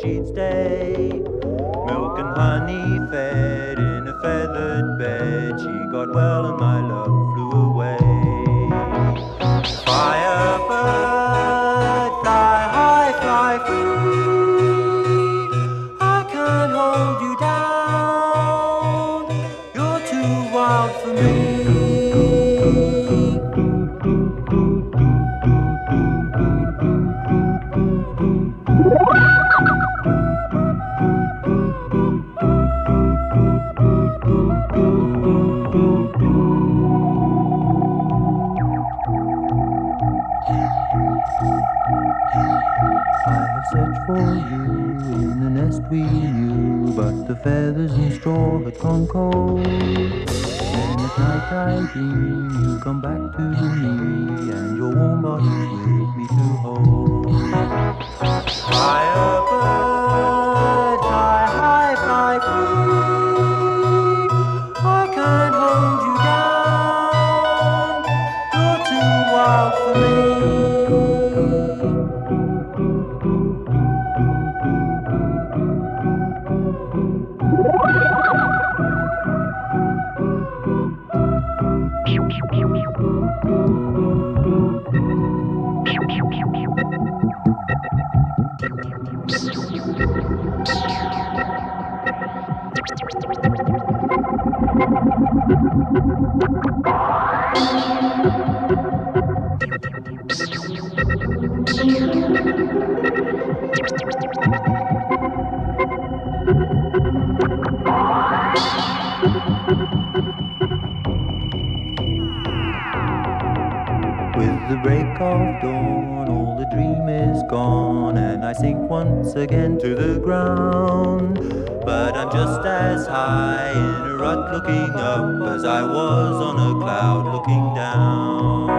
she'd stay. Milk and honey fed in a feathered bed. She got well and my love flew away. Firebird, fly high, fly free. I can't hold you down. You're too wild for me. I have searched for you in the nest we knew, but the feathers and straw had gone cold. Then at night I dream you come back to me, and your warm body's with me to hold. Firebird, fly high, fly free. I can't hold you down. You're too wild for me. With the break of dawn, all the dream is gone, and I sink once again to the ground. But I'm just as high in a rut looking up as I was on a cloud looking down.